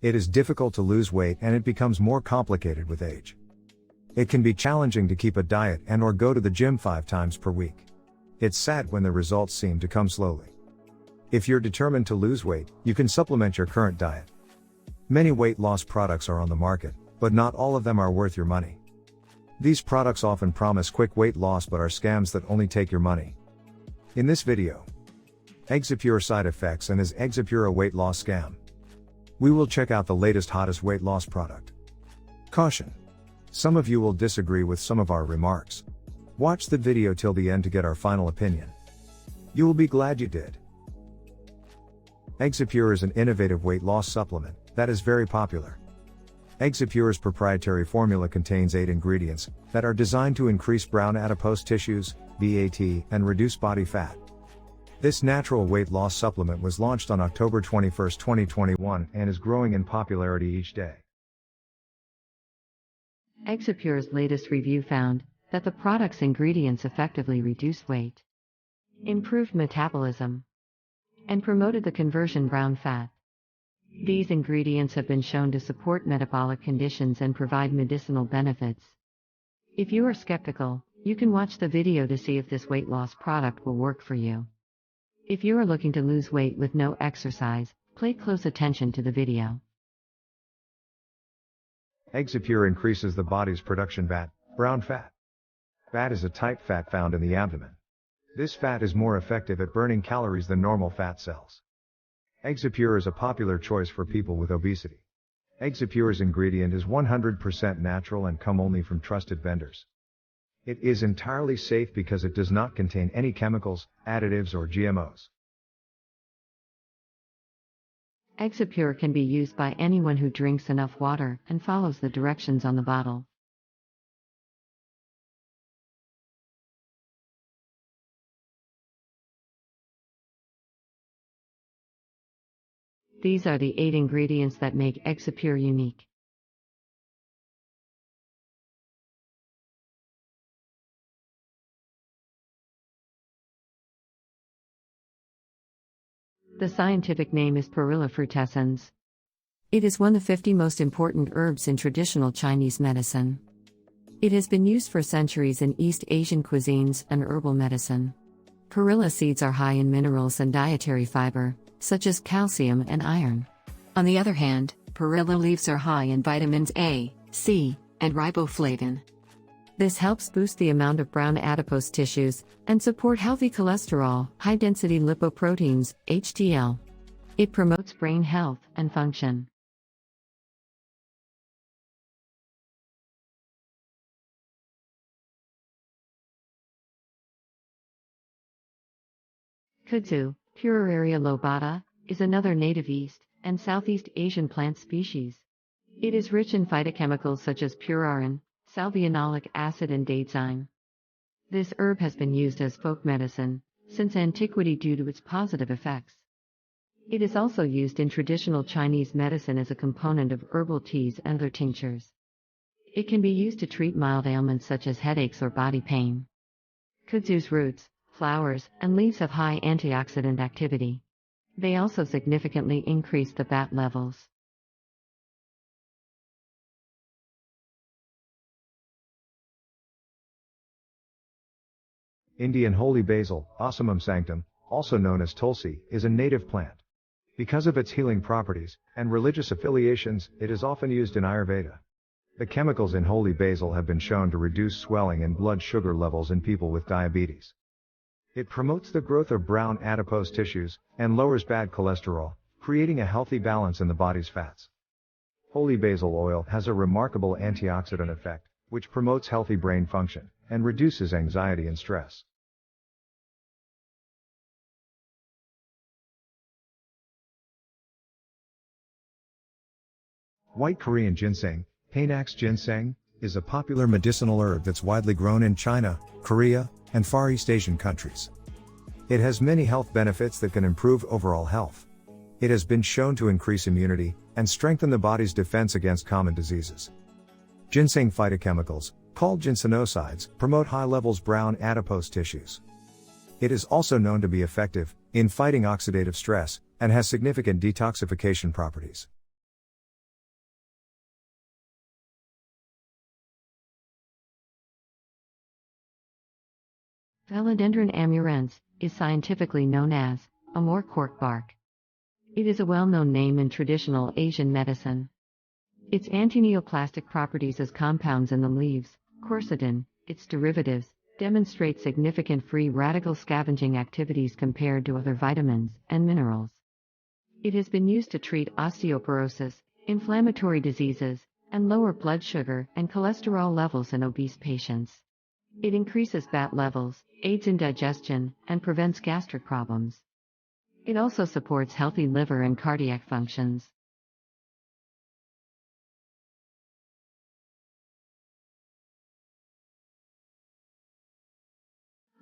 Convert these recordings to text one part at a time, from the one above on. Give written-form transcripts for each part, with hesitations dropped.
It is difficult to lose weight and it becomes more complicated with age. It can be challenging to keep a diet and or go to the gym 5 times per week. It's sad when the results seem to come slowly. If you're determined to lose weight, you can supplement your current diet. Many weight loss products are on the market, but not all of them are worth your money. These products often promise quick weight loss but are scams that only take your money. In this video, Exipure side effects and is Exipure a weight loss scam? We will check out the latest hottest weight loss product. Caution! Some of you will disagree with some of our remarks. Watch the video till the end to get our final opinion. You will be glad you did. Exipure is an innovative weight loss supplement that is very popular. Exipure's proprietary formula contains 8 ingredients that are designed to increase brown adipose tissues, BAT, and reduce body fat. This natural weight loss supplement was launched on October 21, 2021 and is growing in popularity each day. Exipure's latest review found that the product's ingredients effectively reduced weight, improved metabolism, and promoted the conversion brown fat. These ingredients have been shown to support metabolic conditions and provide medicinal benefits. If you are skeptical, you can watch the video to see if this weight loss product will work for you. If you are looking to lose weight with no exercise, pay close attention to the video. Exipure increases the body's production BAT, brown fat. BAT is a type fat found in the abdomen. This fat is more effective at burning calories than normal fat cells. Exipure is a popular choice for people with obesity. Exipure's ingredient is 100% natural and come only from trusted vendors. It is entirely safe because it does not contain any chemicals, additives or GMOs. Exipure can be used by anyone who drinks enough water and follows the directions on the bottle. These are the 8 ingredients that make Exipure unique. The scientific name is Perilla frutescens. It is one of 50 most important herbs in traditional Chinese medicine. It has been used for centuries in East Asian cuisines and herbal medicine. Perilla seeds are high in minerals and dietary fiber, such as calcium and iron. On the other hand, perilla leaves are high in vitamins A, C, and riboflavin. This helps boost the amount of brown adipose tissues and support healthy cholesterol, high-density lipoproteins, HDL. It promotes brain health and function. Kudzu, Purularia lobata, is another native East and Southeast Asian plant species. It is rich in phytochemicals such as purarine, salvionolic acid and daidzein. This herb has been used as folk medicine since antiquity due to its positive effects. It is also used in traditional Chinese medicine as a component of herbal teas and other tinctures. It can be used to treat mild ailments such as headaches or body pain. Kudzu's roots, flowers, and leaves have high antioxidant activity. They also significantly increase the BAT levels. Indian holy basil, Ocimum sanctum, also known as tulsi, is a native plant. Because of its healing properties and religious affiliations, it is often used in Ayurveda. The chemicals in holy basil have been shown to reduce swelling and blood sugar levels in people with diabetes. It promotes the growth of brown adipose tissues and lowers bad cholesterol, creating a healthy balance in the body's fats. Holy basil oil has a remarkable antioxidant effect, which promotes healthy brain function and reduces anxiety and stress. White Korean ginseng, Panax ginseng, is a popular medicinal herb that's widely grown in China, Korea, and Far East Asian countries. It has many health benefits that can improve overall health. It has been shown to increase immunity and strengthen the body's defense against common diseases. Ginseng phytochemicals, called ginsenosides, promote high levels brown adipose tissues. It is also known to be effective in fighting oxidative stress and has significant detoxification properties. Philodendron amurans is scientifically known as amur cork bark. It is a well-known name in traditional Asian medicine. Its antineoplastic properties as compounds in the leaves, quercetin, its derivatives, demonstrate significant free radical scavenging activities compared to other vitamins and minerals. It has been used to treat osteoporosis, inflammatory diseases, and lower blood sugar and cholesterol levels in obese patients. It increases BAT levels, aids in digestion, and prevents gastric problems. It also supports healthy liver and cardiac functions.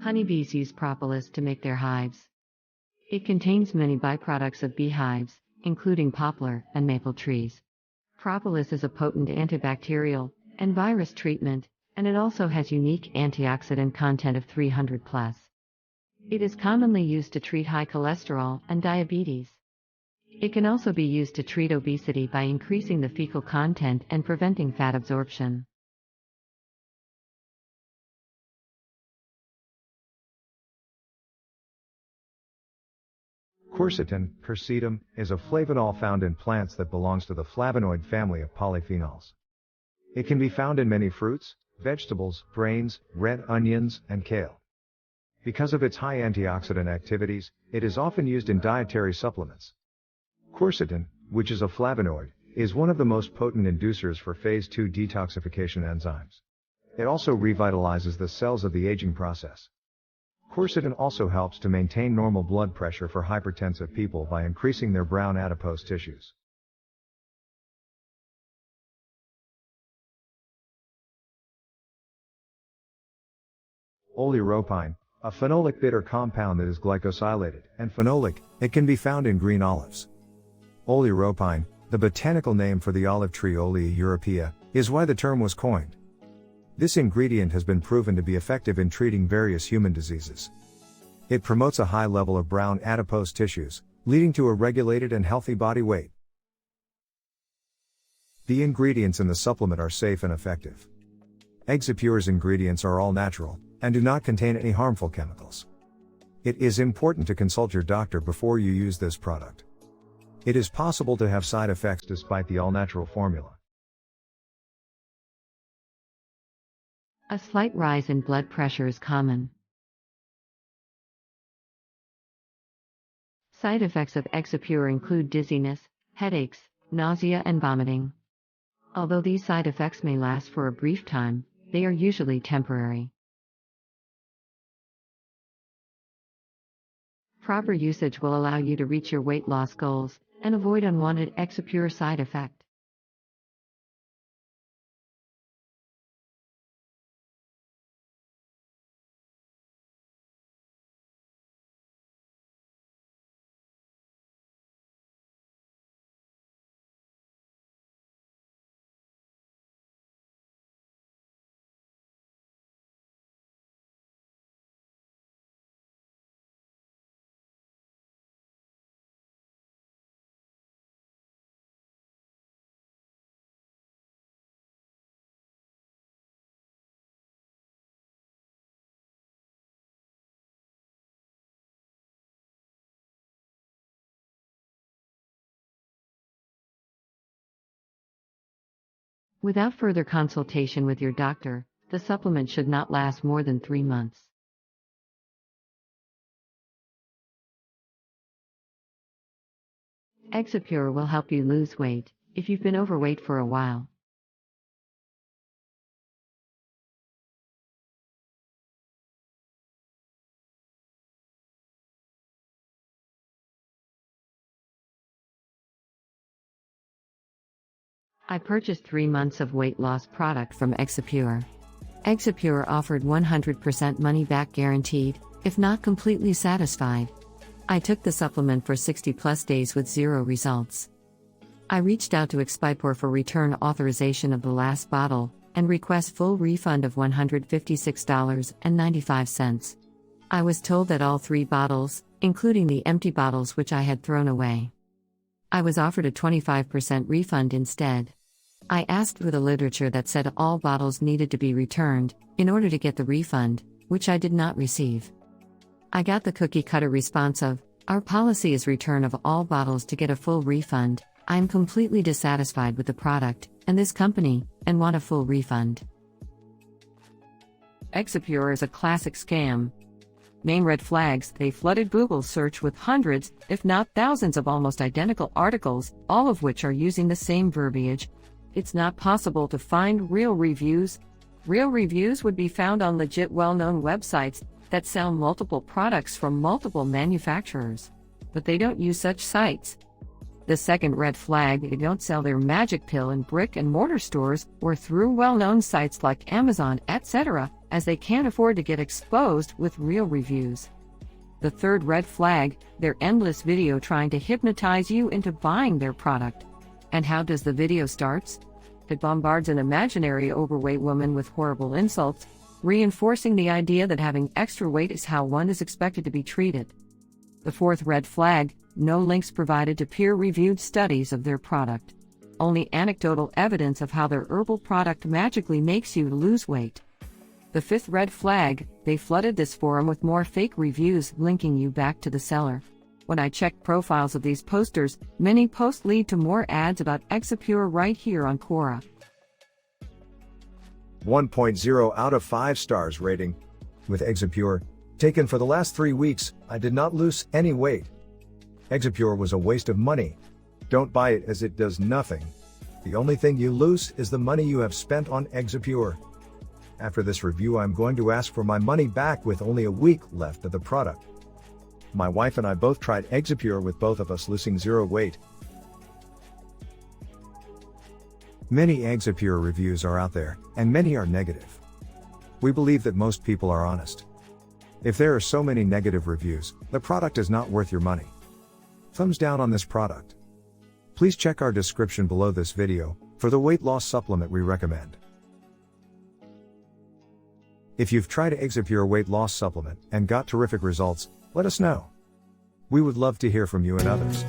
Honeybees use propolis to make their hives. It contains many byproducts of beehives, including poplar and maple trees. Propolis is a potent antibacterial and virus treatment, and it also has unique antioxidant content of 300 plus. It is commonly used to treat high cholesterol and diabetes. It can also be used to treat obesity by increasing the fecal content and preventing fat absorption. Quercetin is a flavanol found in plants that belongs to the flavonoid family of polyphenols. It can be found in many fruits, vegetables, grains, red onions, and kale. Because of its high antioxidant activities, it is often used in dietary supplements. Quercetin, which is a flavonoid, is one of the most potent inducers for phase 2 detoxification enzymes. It also revitalizes the cells of the aging process. Quercetin also helps to maintain normal blood pressure for hypertensive people by increasing their brown adipose tissues. Oleuropein, a phenolic bitter compound that is glycosylated and phenolic, it can be found in green olives. Oleuropein, the botanical name for the olive tree Olea europaea, is why the term was coined. This ingredient has been proven to be effective in treating various human diseases. It promotes a high level of brown adipose tissues, leading to a regulated and healthy body weight. The ingredients in the supplement are safe and effective. Exipure's ingredients are all natural and do not contain any harmful chemicals. It is important to consult your doctor before you use this product. It is possible to have side effects despite the all-natural formula. A slight rise in blood pressure is common. Side effects of Exipure include dizziness, headaches, nausea, and vomiting. Although these side effects may last for a brief time, they are usually temporary. Proper usage will allow you to reach your weight loss goals and avoid unwanted Exipure side effects. Without further consultation with your doctor, the supplement should not last more than 3 months. Exipure will help you lose weight if you've been overweight for a while. I purchased 3 months of weight loss product from Exipure. Exipure offered 100% money back guaranteed, if not completely satisfied. I took the supplement for 60 plus days with 0 results. I reached out to Exipure for return authorization of the last bottle and request full refund of $156.95. I was told that all 3 bottles, including the empty bottles which I had thrown away. I was offered a 25% refund instead. I asked for the literature that said all bottles needed to be returned in order to get the refund, which I did not receive. I got the cookie cutter response of, "Our policy is return of all bottles to get a full refund. I am completely dissatisfied with the product and this company, and want a full refund." Exipure is a classic scam. Main red flags: they flooded Google's search with hundreds, if not thousands, of almost identical articles, all of which are using the same verbiage. It's not possible to find real reviews. Real reviews would be found on legit, well-known websites that sell multiple products from multiple manufacturers. But they don't use such sites. The second red flag: they don't sell their magic pill in brick and mortar stores or through well-known sites like Amazon, etc., as they can't afford to get exposed with real reviews. The third red flag: their endless video trying to hypnotize you into buying their product. And how does the video starts? It bombards an imaginary overweight woman with horrible insults, reinforcing the idea that having extra weight is how one is expected to be treated. The fourth red flag: no links provided to peer-reviewed studies of their product. Only anecdotal evidence of how their herbal product magically makes you lose weight. The fifth red flag: they flooded this forum with more fake reviews linking you back to the seller. When I checked profiles of these posters, many posts lead to more ads about Exipure right here on Quora. 1.0 out of 5 stars rating. With Exipure, taken for the last 3 weeks, I did not lose any weight. Exipure was a waste of money. Don't buy it, as it does nothing. The only thing you lose is the money you have spent on Exipure. After this review, I'm going to ask for my money back with only a week left of the product. My wife and I both tried Exipure, with both of us losing 0 weight. Many Exipure reviews are out there, and many are negative. We believe that most people are honest. If there are so many negative reviews, the product is not worth your money. Thumbs down on this product. Please check our description below this video for the weight loss supplement we recommend. If you've tried Exipure weight loss supplement and got terrific results, let us know. We would love to hear from you and others.